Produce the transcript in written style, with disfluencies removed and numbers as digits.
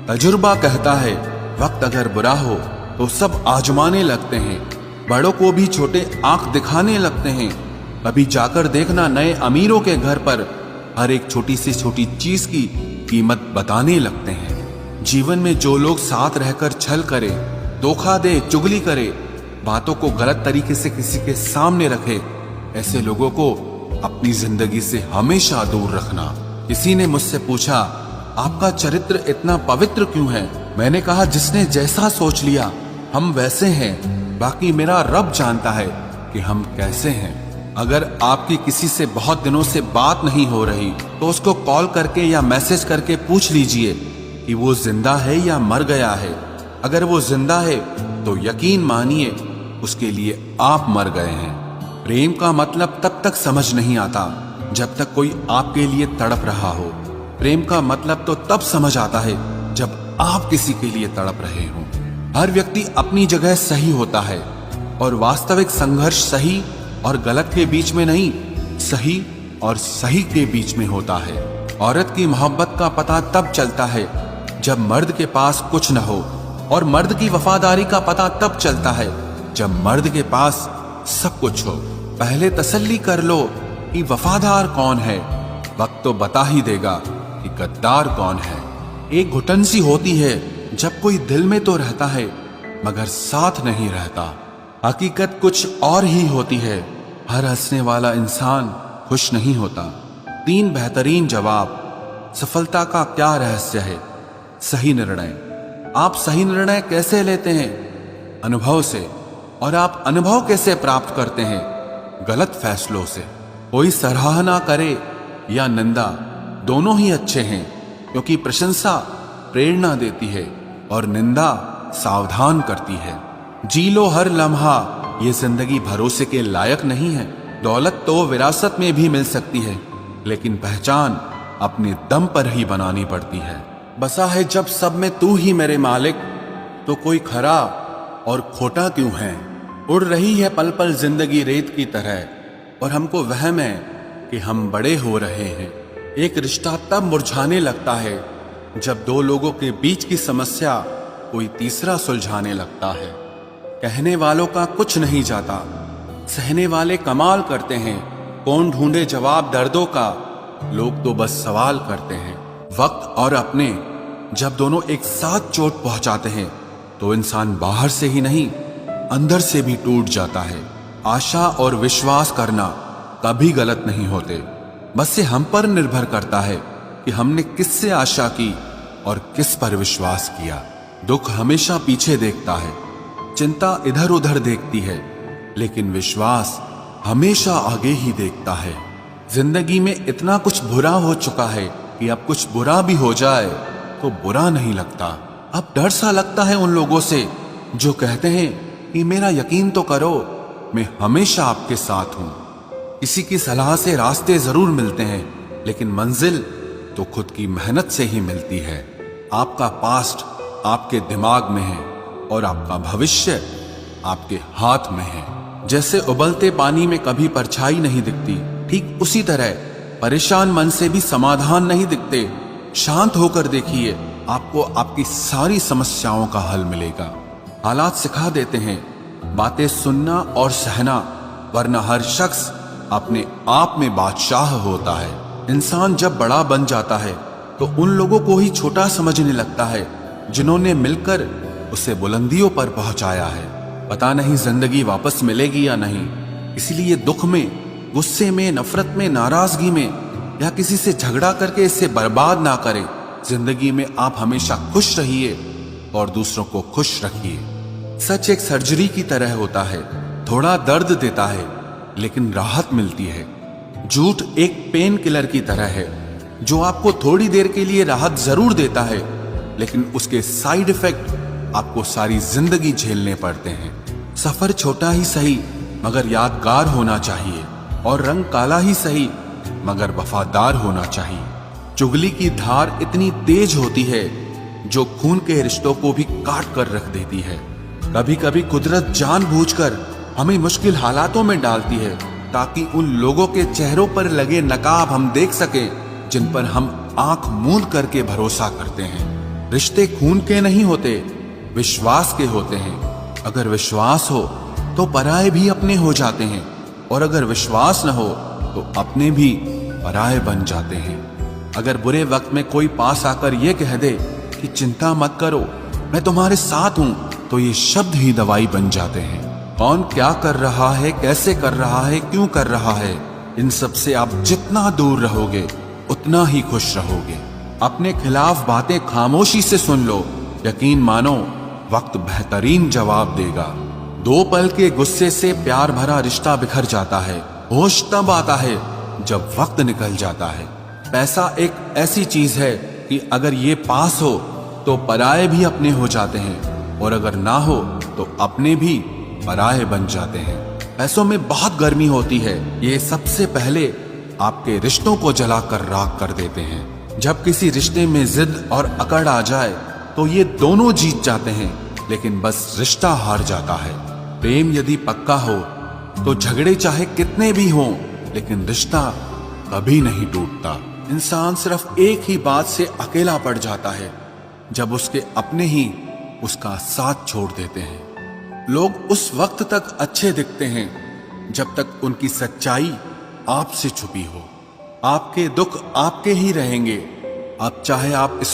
तजुर्बा कहता है वक्त अगर बुरा हो तो सब आजमाने लगते हैं, बड़ों को भी छोटे आंख दिखाने लगते हैं। कभी जाकर देखना नए अमीरों के घर पर हर एक छोटी से छोटी चीज की कीमत बताने लगते हैं। जीवन में जो लोग साथ रहकर छल करे, धोखा दे, चुगली करे, बातों को गलत तरीके से किसी के सामने रखे, ऐसे लोगों को अपनी जिंदगी से हमेशा दूर रखना। किसी ने मुझसे पूछा, आपका चरित्र इतना पवित्र क्यों है? मैंने कहा, जिसने जैसा सोच लिया हम वैसे हैं, बाकी मेरा रब जानता है कि हम कैसे हैं। अगर आपकी किसी से बहुत दिनों से बात नहीं हो रही तो उसको कॉल करके या मैसेज करके पूछ लीजिए कि वो जिंदा है या मर गया है। अगर वो जिंदा है तो यकीन मानिए उसके लिए आप मर गए हैं। प्रेम का मतलब तब तक समझ नहीं आता जब तक कोई आपके लिए तड़प रहा हो। प्रेम का मतलब तो तब समझ आता है जब आप किसी के लिए तड़प रहे हो। हर व्यक्ति अपनी जगह सही होता है और वास्तविक संघर्ष सही और गलत के बीच में नहीं, सही और सही के बीच में होता है। औरत की मोहब्बत का पता तब चलता है जब मर्द के पास कुछ न हो, और मर्द की वफादारी का पता तब चलता है जब मर्द के पास सब कुछ हो। पहले तसल्ली कर लो कि वफादार कौन है, वक्त तो बता ही देगा कि गद्दार कौन है। एक घुटन सी होती है जब कोई दिल में तो रहता है मगर साथ नहीं रहता। हकीकत कुछ और ही होती है। हर हंसने वाला इंसान खुश नहीं होता। 3 बेहतरीन जवाब। सफलता का क्या रहस्य है? सही निर्णय। आप सही निर्णय कैसे लेते हैं? अनुभव से। और आप अनुभव कैसे प्राप्त करते हैं? गलत फैसलों से। कोई सराहना करे या निंदा, दोनों ही अच्छे हैं, क्योंकि प्रशंसा प्रेरणा देती है और निंदा सावधान करती है। जी लो हर लम्हा, ये जिंदगी भरोसे के लायक नहीं है। दौलत तो विरासत में भी मिल सकती है, लेकिन पहचान अपने दम पर ही बनानी पड़ती है। बसा है जब सब में तू ही मेरे मालिक, तो कोई खरा और खोटा क्यों है? उड़ रही है पल पल जिंदगी रेत की तरह, और हमको वहम है कि हम बड़े हो रहे हैं। एक रिश्ता तब मुरझाने लगता है जब 2 लोगों के बीच की समस्या कोई तीसरा सुलझाने लगता है। कहने वालों का कुछ नहीं जाता, सहने वाले कमाल करते हैं। कौन ढूंढे जवाब दर्दों का, लोग तो बस सवाल करते हैं। वक्त और अपने जब दोनों एक साथ चोट पहुंचाते हैं तो इंसान बाहर से ही नहीं, अंदर से भी टूट जाता है। आशा और विश्वास करना कभी गलत नहीं होते, बस ये हम पर निर्भर करता है कि हमने किससे आशा की और किस पर विश्वास किया। दुख हमेशा पीछे देखता है, चिंता इधर उधर देखती है, लेकिन विश्वास हमेशा आगे ही देखता है। जिंदगी में इतना कुछ बुरा हो चुका है कि अब कुछ बुरा भी हो जाए तो बुरा नहीं लगता। अब डर सा लगता है उन लोगों से जो कहते हैं कि मेरा यकीन तो करो, मैं हमेशा आपके साथ हूं। किसी की सलाह से रास्ते जरूर मिलते हैं, लेकिन मंजिल तो खुद की मेहनत से ही मिलती है। आपका पास्ट आपके दिमाग में है और आपका भविष्य आपके हाथ में है। जैसे उबलते पानी में कभी परछाई नहीं दिखती, ठीक उसी तरह परेशान मन से भी समाधान नहीं दिखते। शांत होकर देखिए, आपको आपकी सारी समस्याओं का हल मिलेगा। हालात सिखा देते हैं बातें सुनना और सहना, वरना हर शख्स अपने आप में बादशाह होता है। इंसान जब बड़ा बन जाता है तो उन लोगों को ही छोटा समझने लगता है जिन्होंने मिलकर उसे बुलंदियों पर पहुंचाया है। पता नहीं जिंदगी वापस मिलेगी या नहीं, इसलिए दुख में, गुस्से में, नफरत में, नाराजगी में या किसी से झगड़ा करके इसे बर्बाद ना करें। जिंदगी में आप हमेशा खुश रहिए और दूसरों को खुश रखिए। सच एक सर्जरी की तरह होता है, थोड़ा दर्द देता है लेकिन राहत मिलती है। झूठ एक पेन किलर की तरह है जो आपको थोड़ी देर के लिए राहत जरूर देता है, लेकिन उसके साइड इफेक्ट आपको सारी जिंदगी झेलने पड़ते हैं। सफर छोटा ही सही मगर यादगार होना चाहिए, और रंग काला ही सही मगर वफादार होना चाहिए। चुगली की धार इतनी तेज होती है जो खून के रिश्तों को भी काट कर रख देती है। कभी कभी कुदरत जानबूझकर हमें मुश्किल हालातों में डालती है ताकि उन लोगों के चेहरों पर लगे नकाब हम देख सकें जिन पर हम आंख मूंद करके भरोसा करते हैं। रिश्ते खून के नहीं होते, विश्वास के होते हैं। अगर विश्वास हो तो पराये भी अपने हो जाते हैं, और अगर विश्वास न हो तो अपने भी पराये बन जाते हैं। अगर बुरे वक्त में कोई पास आकर ये कह दे कि चिंता मत करो, मैं तुम्हारे साथ हूं, तो ये शब्द ही दवाई बन जाते हैं। कौन क्या कर रहा है, कैसे कर रहा है, क्यों कर रहा है, इन सब से आप जितना दूर रहोगे उतना ही खुश रहोगे। अपने खिलाफ बातें खामोशी से सुन लो, यकीन मानो वक्त बेहतरीन जवाब देगा। 2 पल के गुस्से से प्यार भरा रिश्ता बिखर जाता है। होश तब आता है जब वक्त निकल जाता है। पैसा एक ऐसी चीज है कि अगर ये पास हो तो पराये भी अपने हो जाते हैं, और अगर ना हो तो अपने भी पराये बन जाते हैं। पैसों में बहुत गर्मी होती है, ये सबसे पहले आपके रिश्तों को जलाकर राख कर देते हैं। जब किसी रिश्ते में जिद और अकड़ आ जाए तो ये दोनों जीत जाते हैं, लेकिन बस रिश्ता हार जाता है। प्रेम यदि पक्का हो तो झगड़े चाहे कितने भी हों, लेकिन रिश्ता कभी नहीं टूटता। इंसान सिर्फ एक ही बात से अकेला पड़ जाता है, जब उसके अपने ही उसका साथ छोड़ देते हैं। लोग उस वक्त तक अच्छे दिखते हैं जब तक उनकी सच्चाई आपसे छुपी हो। आपके दुख आपके ही रहेंगे, अब चाहे आप इस